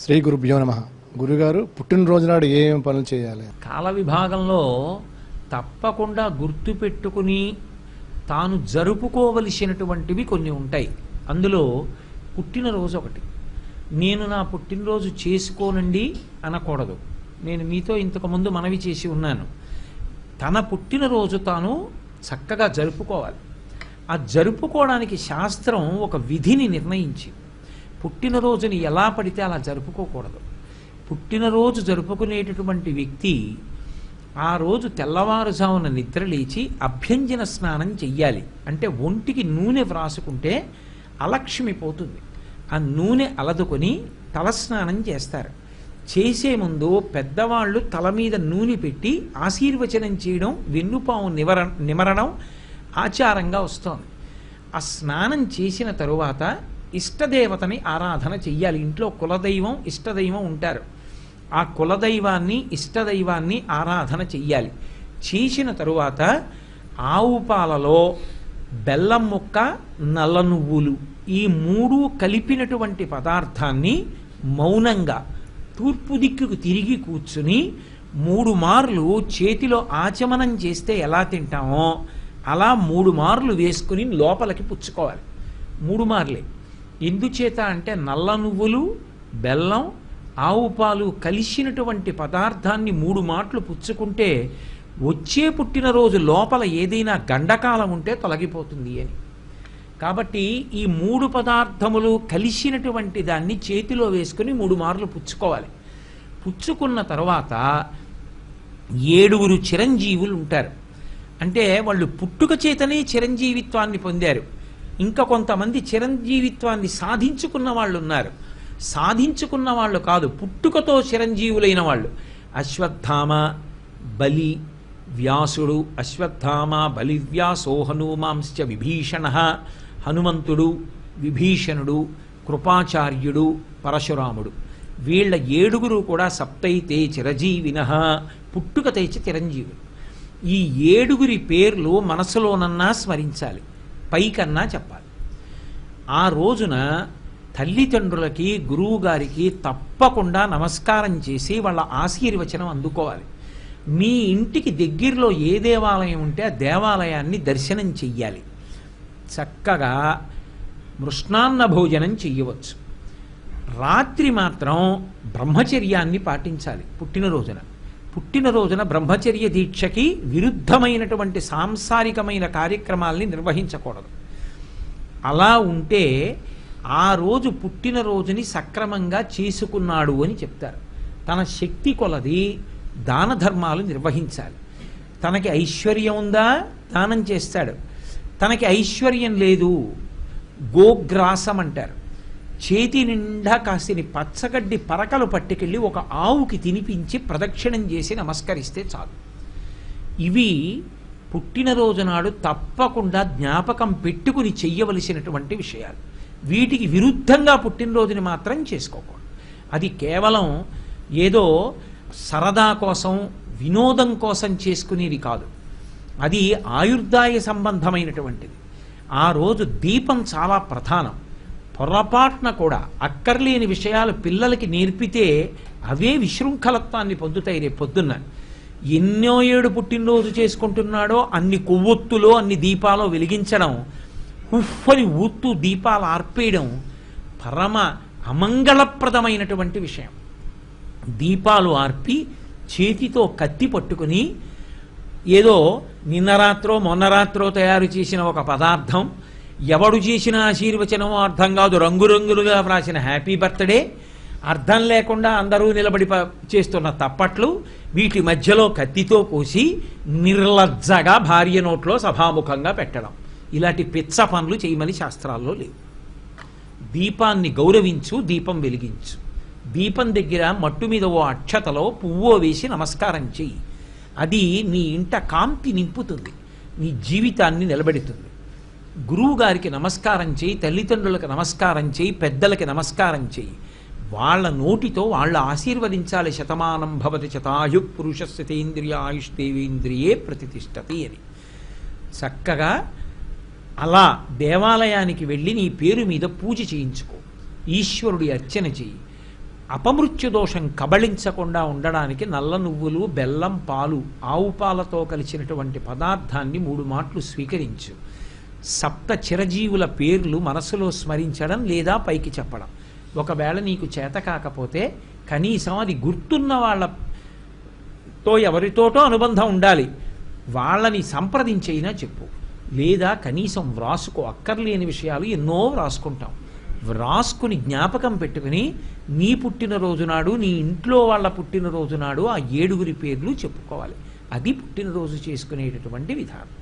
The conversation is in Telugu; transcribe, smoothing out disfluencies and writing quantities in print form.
శ్రీ గురుభ్యో నమః. గురుగారు పుట్టినరోజు నాడు ఏమేమి పనులు చేయాలి? కాల విభాగంలో తప్పకుండా గుర్తు పెట్టుకుని తాను జరుపుకోవలసినటువంటివి కొన్ని ఉంటాయి. అందులో పుట్టినరోజు ఒకటి. నేను నా పుట్టినరోజు చేసుకోనండి అనకూడదు. నేను మీతో ఇంతకుముందు మనవి చేసి ఉన్నాను. తన పుట్టినరోజు తాను చక్కగా జరుపుకోవాలి. ఆ జరుపుకోవడానికి శాస్త్రం ఒక విధిని నిర్ణయించి, పుట్టినరోజుని ఎలా పడితే అలా జరుపుకోకూడదు. పుట్టినరోజు జరుపుకునేటటువంటి వ్యక్తి ఆ రోజు తెల్లవారుజామున నిద్రలేచి అభ్యంజన స్నానం చెయ్యాలి. అంటే ఒంటికి నూనె వ్రాసుకుంటే అలక్ష్మి పోతుంది. ఆ నూనె అలదుకొని తలస్నానం చేస్తారు. చేసే ముందు పెద్దవాళ్ళు తల మీద నూనె పెట్టి ఆశీర్వచనం చేయడం, వెన్నుపాము నిమరణం ఆచారంగా వస్తోంది. ఆ స్నానం చేసిన తరువాత ఇష్టదేవతని ఆరాధన చెయ్యాలి. ఇంట్లో కులదైవం ఇష్టదైవం ఉంటారు. ఆ కులదైవాన్ని ఇష్టదైవాన్ని ఆరాధన చెయ్యాలి. చేసిన తరువాత ఆవు పాలలో బెల్లం ముక్క, నల్ల నువ్వులు ఈ మూడు కలిపినటువంటి పదార్థాన్ని మౌనంగా తూర్పు దిక్కుకు తిరిగి కూర్చుని 3 మార్లు చేతిలో ఆచమనం చేస్తే ఎలా తింటామో అలా 3 మార్లు వేసుకుని లోపలికి పుచ్చుకోవాలి. 3 మార్లే. ఎందుచేత అంటే నల్ల నువ్వులు, బెల్లం, ఆవు పాలు కలిసినటువంటి పదార్థాన్ని 3 మాటలు పుచ్చుకుంటే వచ్చే పుట్టినరోజు లోపల ఏదైనా గండకాలం ఉంటే తొలగిపోతుంది అని. కాబట్టి ఈ 3 పదార్థములు కలిసినటువంటి దాన్ని చేతిలో వేసుకుని 3 మార్లు పుచ్చుకోవాలి. పుచ్చుకున్న తర్వాత 7 చిరంజీవులు ఉంటారు. అంటే వాళ్ళు పుట్టుక చేతనే చిరంజీవిత్వాన్ని పొందారు. ఇంకా కొంతమంది చిరంజీవిత్వాన్ని సాధించుకున్న వాళ్ళు ఉన్నారు. సాధించుకున్న వాళ్ళు కాదు, పుట్టుకతో చిరంజీవులైన వాళ్ళు. అశ్వత్థామ, బలి, వ్యాసుడు. అశ్వత్థామ, బలి, వ్యాసో హనుమాంశ్చ విభీషణ. హనుమంతుడు, విభీషణుడు, కృపాచార్యుడు, పరశురాముడు. వీళ్ళ 7 కూడా సప్తైతే చిరజీవిన, పుట్టుకతైచి చిరంజీవులు. ఈ 7 పేర్లు మనసులోనన్నా స్మరించాలి, పైకన్నా చెప్పాలి. ఆ రోజున తల్లిదండ్రులకి, గురువు గారికి తప్పకుండా నమస్కారం చేసి వాళ్ళ ఆశీర్వచనం అందుకోవాలి. మీ ఇంటికి దగ్గరలో ఏ దేవాలయం ఉంటే ఆ దేవాలయాన్ని దర్శనం చెయ్యాలి. చక్కగా మృష్ణాన్న భోజనం చెయ్యవచ్చు. రాత్రి మాత్రం బ్రహ్మచర్యాన్ని పాటించాలి. పుట్టినరోజున బ్రహ్మచర్య దీక్షకి విరుద్ధమైనటువంటి సాంసారికమైన కార్యక్రమాల్ని నిర్వహించకూడదు. అలా ఉంటే ఆ రోజు పుట్టినరోజుని సక్రమంగా చేసుకున్నాడు అని చెప్తారు. తన శక్తి కొలది దాన ధర్మాలు నిర్వహించాలి. తనకి ఐశ్వర్యం ఉందా, దానం చేస్తాడు. తనకి ఐశ్వర్యం లేదు, గోగ్రాసం అంటారు. చేతి నిండా కాసిని పచ్చగడ్డి పరకలు పట్టుకెళ్ళి ఒక ఆవుకి తినిపించి ప్రదక్షిణం చేసి నమస్కరిస్తే చాలు. ఇవి పుట్టినరోజు నాడు తప్పకుండా జ్ఞాపకం పెట్టుకుని చెయ్యవలసినటువంటి విషయాలు. వీటికి విరుద్ధంగా పుట్టినరోజుని మాత్రం చేసుకోకూడదు. అది కేవలం ఏదో సరదా కోసం, వినోదం కోసం చేసుకునేది కాదు. అది ఆయుర్దాయ సంబంధమైనటువంటిది. ఆ రోజు దీపం చాలా ప్రధానం. పొరపాటున కూడా అక్కర్లేని విషయాలు పిల్లలకి నేర్పితే అవే విశృంఖలత్వాన్ని పొందుతాయి. రేపు పొద్దున్న ఎన్నో 7 పుట్టినరోజు చేసుకుంటున్నాడో అన్ని కొవ్వొత్తులో, అన్ని దీపాలో వెలిగించడం, ఉఫ్ఫని ఊత్తు దీపాలు ఆర్పేయడం పరమ అమంగళప్రదమైనటువంటి విషయం. దీపాలు ఆర్పి చేతితో కత్తి పట్టుకుని ఏదో నిన్న రాత్రో మొన్న రాత్రో తయారు చేసిన ఒక పదార్థం, ఎవడు చేసిన ఆశీర్వచనమో అర్థం కాదు, రంగురంగులుగా వ్రాసిన హ్యాపీ బర్త్డే, అర్థం లేకుండా అందరూ నిలబడి చేస్తున్న తప్పట్లు, వీటి మధ్యలో కత్తితో కోసి నిర్లజ్జగా భార్య నోట్లో సభాముఖంగా పెట్టడం, ఇలాంటి పిచ్చ పనులు చేయమని శాస్త్రాల్లో లేవు. దీపాన్ని గౌరవించు, దీపం వెలిగించు. దీపం దగ్గర మట్టు మీద ఓ అక్షతలో పువ్వో వేసి నమస్కారం చెయ్యి. అది నీ ఇంట కాంతి నింపుతుంది, నీ జీవితాన్ని నిలబెడుతుంది. గురువు గారికి నమస్కారం చేయి, తల్లిదండ్రులకు నమస్కారం చేయి, పెద్దలకి నమస్కారం చేయి. వాళ్ళ నోటితో వాళ్ళు ఆశీర్వదించాలి. శతమానం భవతి శతాయు పురుషస్యతేంద్రియ ఆయుష్దేవేంద్రియే ప్రతిష్టతి అని. చక్కగా అలా దేవాలయానికి వెళ్ళి నీ పేరు మీద పూజ చేయించుకో, ఈశ్వరుడి అర్చన చెయ్యి. అపమృత్యు దోషం కబళించకుండా ఉండడానికి నల్ల నువ్వులు, బెల్లం, పాలు, ఆవు పాలతో కలిసినటువంటి పదార్థాన్ని 3 మాటలు స్వీకరించు. సప్త చిరజీవుల పేర్లు మనసులో స్మరించడం లేదా పైకి చెప్పడం. ఒకవేళ నీకు చేత కాకపోతే కనీసం అది గుర్తున్న వాళ్ళతో ఎవరితోటో అనుబంధం ఉండాలి, వాళ్ళని సంప్రదించైనా చెప్పు. లేదా కనీసం వ్రాసుకో. అక్కర్లేని విషయాలు ఎన్నో వ్రాసుకుంటాం. వ్రాసుకుని జ్ఞాపకం పెట్టుకుని నీ పుట్టినరోజు నాడు, నీ ఇంట్లో వాళ్ళ పుట్టినరోజు నాడు ఆ 7 పేర్లు చెప్పుకోవాలి. అది పుట్టినరోజు చేసుకునేటటువంటి విధానం.